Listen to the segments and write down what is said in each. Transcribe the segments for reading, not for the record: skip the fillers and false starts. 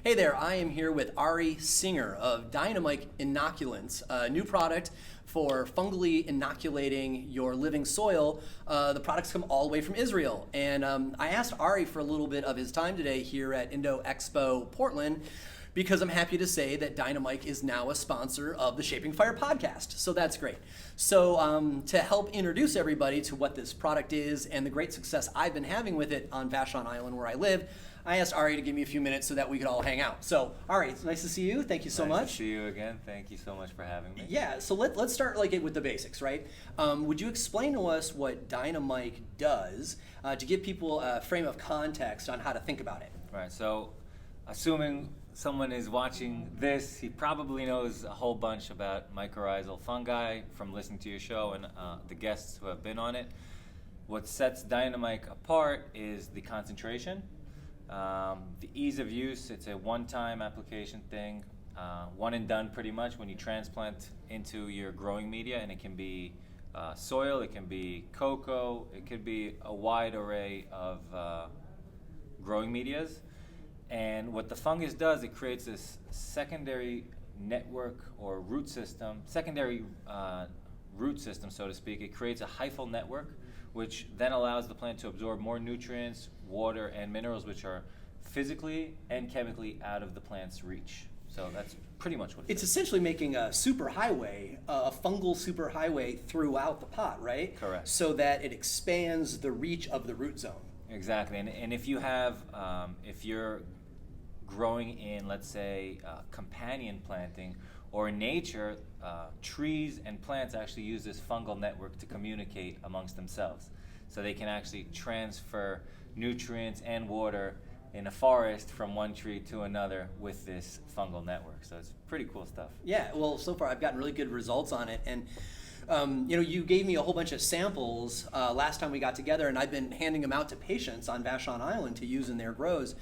Hey there, I am here with Ari Singer of Dynomyco Inoculants, a new product for fungally inoculating your living soil. The products come all the way from Israel. And I asked Ari for a little bit of his time today here at Indo Expo Portland because I'm happy to say that Dynomyco is now a sponsor of the Shaping Fire podcast. So that's great. So to help introduce everybody to what this product is and the great success I've been having with it on Vashon Island where I live, I asked Ari to give me a few minutes so that we could all hang out. So, Ari, it's nice to see you. Thank you so much. Nice to see you again. Thank you so much for having me. Yeah, so let's start with the basics, right? Would you explain to us what Dynomyco does to give people a frame of context on how to think about it? Right, so assuming someone is watching this, he probably knows a whole bunch about mycorrhizal fungi from listening to your show and the guests who have been on it. What sets Dynomyco apart is the concentration. The ease of use, it's a one-time application thing, one and done pretty much when you transplant into your growing media, and it can be soil, it can be cocoa, it could be a wide array of growing medias. And what the fungus does, it creates this secondary network or root system, secondary root system, so to speak. It creates a hyphal network, which then allows the plant to absorb more nutrients, water, and minerals, which are physically and chemically out of the plant's reach. So that's pretty much what it's essentially making a superhighway, a fungal superhighway throughout the pot, right? Correct. So that it expands the reach of the root zone. Exactly, and if you have, if you're growing in, let's say, companion planting, or in nature, trees and plants actually use this fungal network to communicate amongst themselves. So they can actually transfer nutrients and water in a forest from one tree to another with this fungal network. So it's pretty cool stuff. Yeah, well, so far I've gotten really good results on it. And you gave me a whole bunch of samples last time we got together, and I've been handing them out to patients on Vashon Island to use in their grows.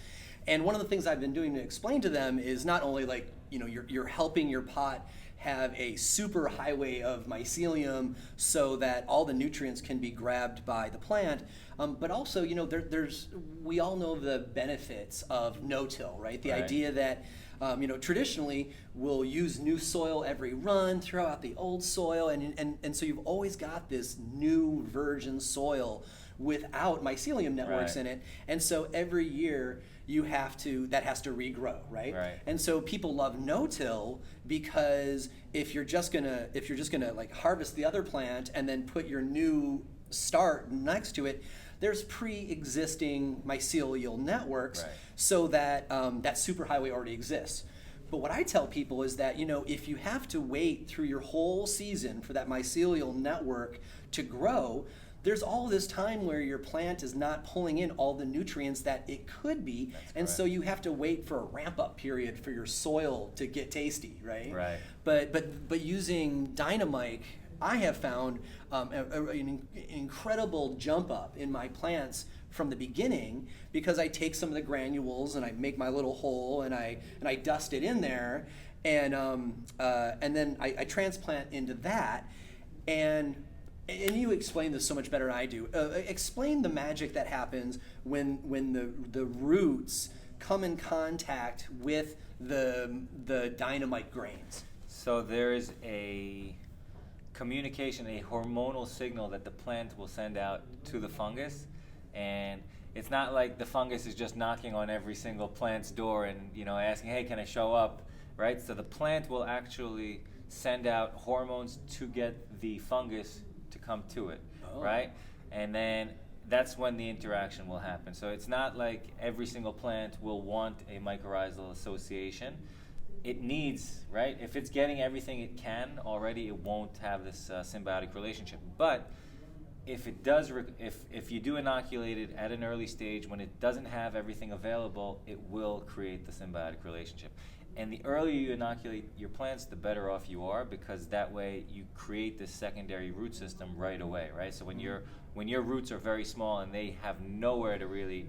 And one of the things I've been doing to explain to them is not only you're helping your pot have a super highway of mycelium so that all the nutrients can be grabbed by the plant, but also we all know the benefits of no-till, right? The idea that traditionally we'll use new soil every run, throw out the old soil, and so you've always got this new virgin soil without mycelium networks in it, and so every year that has to regrow, right? And so people love no-till because if you're just gonna like harvest the other plant and then put your new start next to it, there's pre-existing mycelial networks, so that that superhighway already exists. But what I tell people is that if you have to wait through your whole season for that mycelial network to grow, there's all this time where your plant is not pulling in all the nutrients that it could be. So you have to wait for a ramp-up period for your soil to get tasty, right? But using Dynomyco, I have found an incredible jump up in my plants from the beginning, because I take some of the granules and I make my little hole and I dust it in there, and then I transplant into that. And you explain this so much better than I do. Explain the magic that happens when the roots come in contact with the Dynomyco grains. So there is a communication, a hormonal signal that the plant will send out to the fungus, and it's not like the fungus is just knocking on every single plant's door and asking, hey, can I show up, right? So the plant will actually send out hormones to get the fungus to come to it, right? And then that's when the interaction will happen. So it's not like every single plant will want a mycorrhizal association. It needs, right? If it's getting everything it can already, it won't have this symbiotic relationship. But if it does, if you do inoculate it at an early stage when it doesn't have everything available, it will create the symbiotic relationship. And the earlier you inoculate your plants, the better off you are, because that way you create this secondary root system right away, right? So when your roots are very small and they have nowhere to really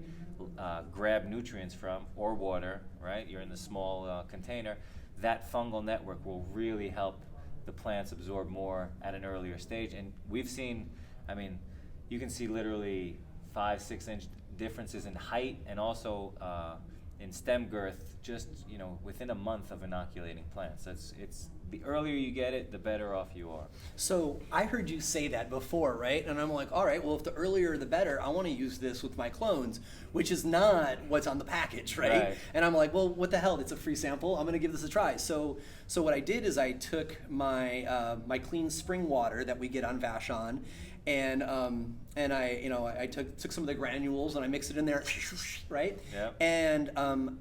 grab nutrients from or water, right? You're in the small container. That fungal network will really help the plants absorb more at an earlier stage. And we've seen, you can see literally 5-6 inch differences in height and also in stem girth just within a month of inoculating plants. It's the earlier you get it, the better off you are. So I heard you say that before, right? And I'm like, all right, well, if the earlier the better, I want to use this with my clones, which is not what's on the package, right? And I'm like, well, what the hell? It's a free sample. I'm going to give this a try. So what I did is I took my my clean spring water that we get on Vashon, and I took some of the granules and I mixed it in there, right? Yep. And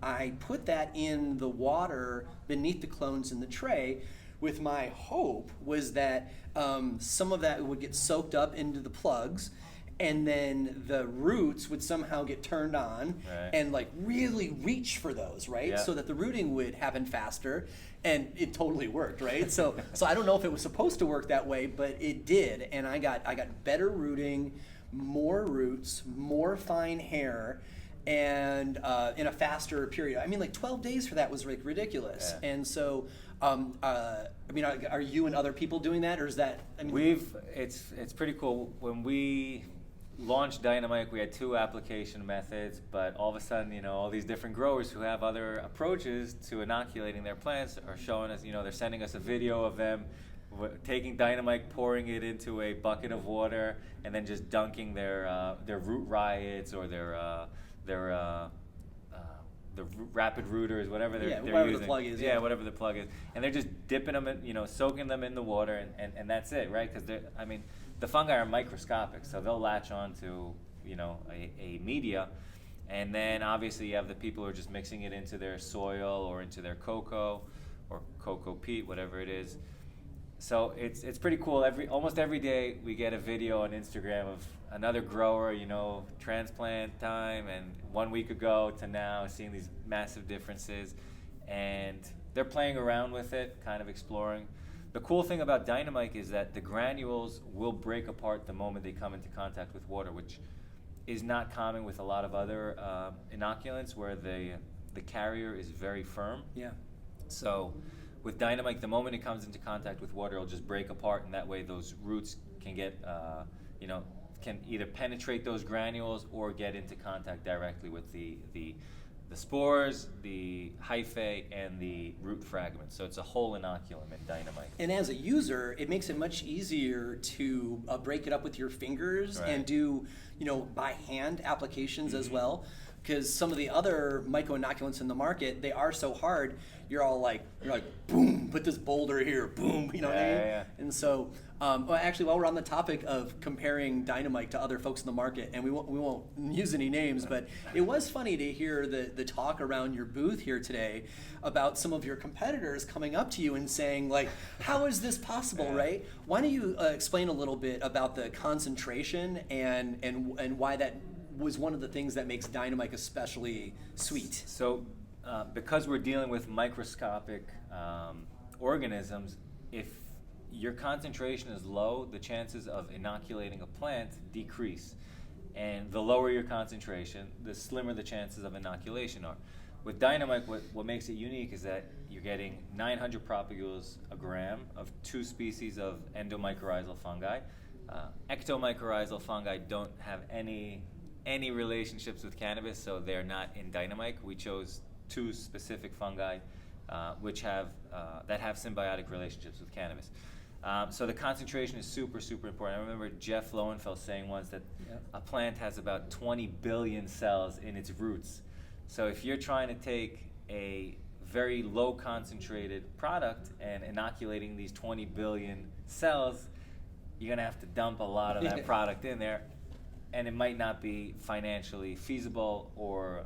I put that in the water beneath the clones in the tray. With my hope was that some of that would get soaked up into the plugs, and then the roots would somehow get turned on and like really reach for those, right? Yeah. So that the rooting would happen faster, and it totally worked, right? So I don't know if it was supposed to work that way, but it did, and I got better rooting, more roots, more fine hair, and in a faster period. I mean, like 12 days for that was like ridiculous. Yeah. And so, I mean, are you and other people doing that, or is that? I mean, It's pretty cool. When we launched Dynomyco, we had 2 application methods, but all of a sudden, all these different growers who have other approaches to inoculating their plants are showing us, they're sending us a video of them taking Dynomyco, pouring it into a bucket of water, and then just dunking their root riots or the rapid rooters, whatever they're whatever using. the plug is. Yeah, whatever the plug is, and they're just dipping them in, soaking them in the water, and that's it, right? Because the fungi are microscopic, so they'll latch on to a media, and then obviously you have the people who are just mixing it into their soil or into their cocoa or cocoa peat, whatever it is. So it's pretty cool. Almost every day we get a video on Instagram of another grower, transplant time, and 1 week ago to now, seeing these massive differences, and they're playing around with it, kind of exploring. The cool thing about Dynomyco is that the granules will break apart the moment they come into contact with water, which is not common with a lot of other inoculants, where the carrier is very firm. Yeah. So with Dynomyco, the moment it comes into contact with water, it'll just break apart, and that way those roots can get, can either penetrate those granules or get into contact directly with the spores, the hyphae, and the root fragments. So it's a whole inoculum in Dynomyco. And as a user, it makes it much easier to break it up with your fingers and do, by hand applications as well. Because some of the other myco-inoculants in the market, they are so hard. You're like, boom, put this boulder here, boom, what I mean? Yeah. And so, well, actually, while we're on the topic of comparing Dynomyco to other folks in the market, and we won't use any names, but it was funny to hear the talk around your booth here today about some of your competitors coming up to you and saying, like, how is this possible, right? Why don't you explain a little bit about the concentration and why that was one of the things that makes Dynomyco especially sweet. So because we're dealing with microscopic organisms, if your concentration is low, the chances of inoculating a plant decrease. And the lower your concentration, the slimmer the chances of inoculation are. With Dynomyco, what makes it unique is that you're getting 900 propagules a gram of 2 species of endomycorrhizal fungi. Ectomycorrhizal fungi don't have any relationships with cannabis, so they're not in Dynomyco. We chose 2 specific fungi that have symbiotic relationships with cannabis. So the concentration is super, super important. I remember Jeff Lowenfeld saying once that a plant has about 20 billion cells in its roots. So if you're trying to take a very low concentrated product and inoculating these 20 billion cells, you're gonna have to dump a lot of that product in there, and it might not be financially feasible, or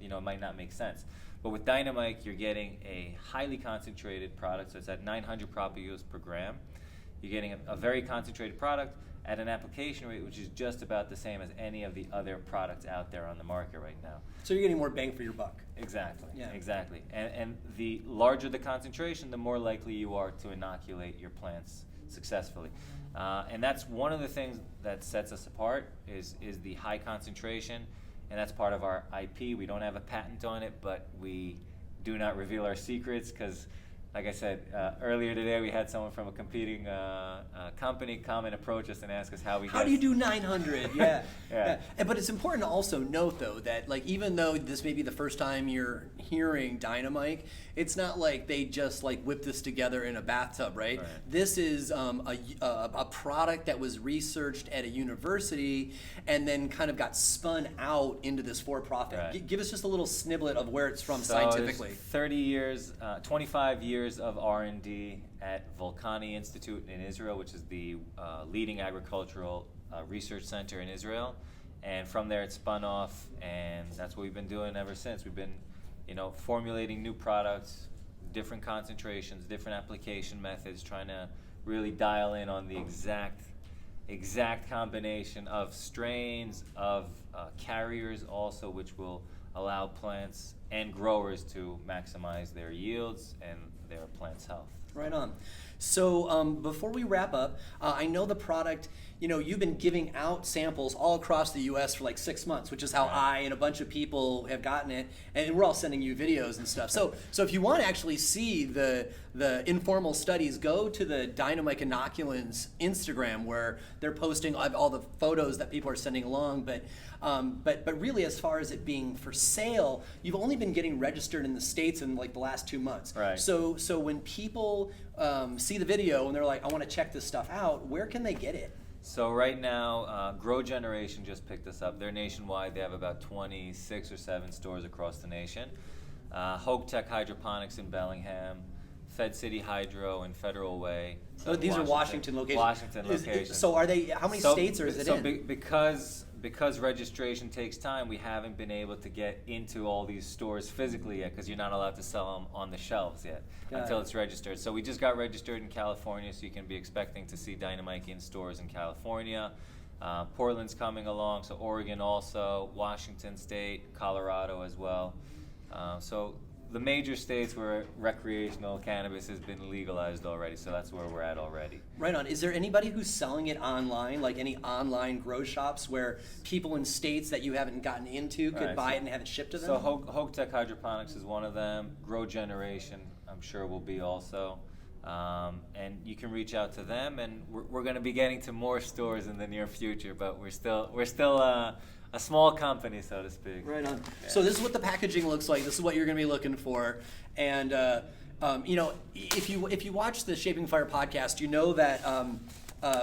it might not make sense. But with Dynomyco, you're getting a highly concentrated product, so it's at 900 propagules per gram. You're getting a very concentrated product at an application rate which is just about the same as any of the other products out there on the market right now. So you're getting more bang for your buck. Exactly. Yeah. Exactly. And the larger the concentration, the more likely you are to inoculate your plants successfully. And that's one of the things that sets us apart is the high concentration, and that's part of our IP. We don't have a patent on it, but we do not reveal our secrets because like I said, earlier today we had someone from a competing company come and approach us and ask us how do you do 900? Yeah. Yeah. But it's important to also note, though, that like even though this may be the first time you're hearing Dynomyco, it's not like they just like whipped this together in a bathtub, right? This is a product that was researched at a university and then kind of got spun out into this for-profit. Right. Give us just a little sniblet of where it's from So scientifically. 30 years, 25 years of R&D at Volcani Institute in Israel, which is the leading agricultural research center in Israel. And from there it spun off, and that's what we've been doing ever since. We've been, formulating new products, different concentrations, different application methods, trying to really dial in on the exact combination of strains, of carriers also, which will allow plants and growers to maximize their yields and their plants' health. Right on. So before we wrap up, I know the product, you've been giving out samples all across the U.S. for like 6 months, which is how I and a bunch of people have gotten it, and we're all sending you videos and stuff. So if you want to actually see the informal studies, go to the Fungal Inoculant's Instagram, where they're posting all the photos that people are sending along. But really, as far as it being for sale, you've only been getting registered in the States in like the last 2 months. Right. So when people see the video and they're like, I want to check this stuff out, where can they get it? So right now, Grow Generation just picked us up. They're nationwide. They have about 26 or 7 stores across the nation. Hoag Tech Hydroponics in Bellingham, Fed City Hydro in Federal Way. So these are Washington locations. Washington locations. So are they? How many states is it in? Because registration takes time, we haven't been able to get into all these stores physically yet, because you're not allowed to sell them on the shelves yet until it's registered. So we just got registered in California, so you can be expecting to see Dynomyco in stores in California. Portland's coming along, so Oregon also, Washington State, Colorado as well. So the major states where recreational cannabis has been legalized already, so that's where we're at already. Right on. Is there anybody who's selling it online, like any online grow shops where people in states that you haven't gotten into could buy it and have it shipped to them? So Hoag Tech Hydroponics is one of them. Grow Generation, I'm sure, will be also. And you can reach out to them, and we're going to be getting to more stores in the near future, but we're still a small company, so to speak. Right on. Yeah. So this is what the packaging looks like. This is what you're going to be looking for. And if you watch the Shaping Fire podcast, you know that,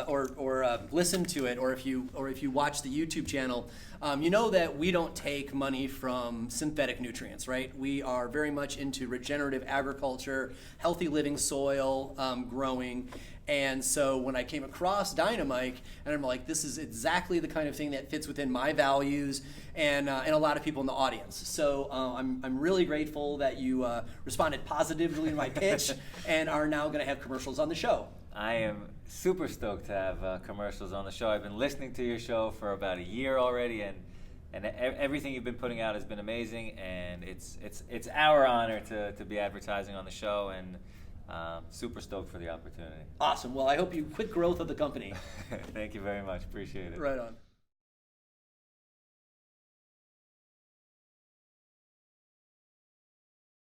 or listen to it, or if you watch the YouTube channel, you know that we don't take money from synthetic nutrients, right? We are very much into regenerative agriculture, healthy living soil, growing. And so when I came across Dynomyco, and I'm like, this is exactly the kind of thing that fits within my values and a lot of people in the audience. So I'm really grateful that you responded positively to my pitch and are now going to have commercials on the show. I am super stoked to have commercials on the show. I've been listening to your show for about a year already, and everything you've been putting out has been amazing, and it's our honor to be advertising on the show, and super stoked for the opportunity. Awesome. Well, I hope you quick growth of the company. Thank you very much. Appreciate it. Right on.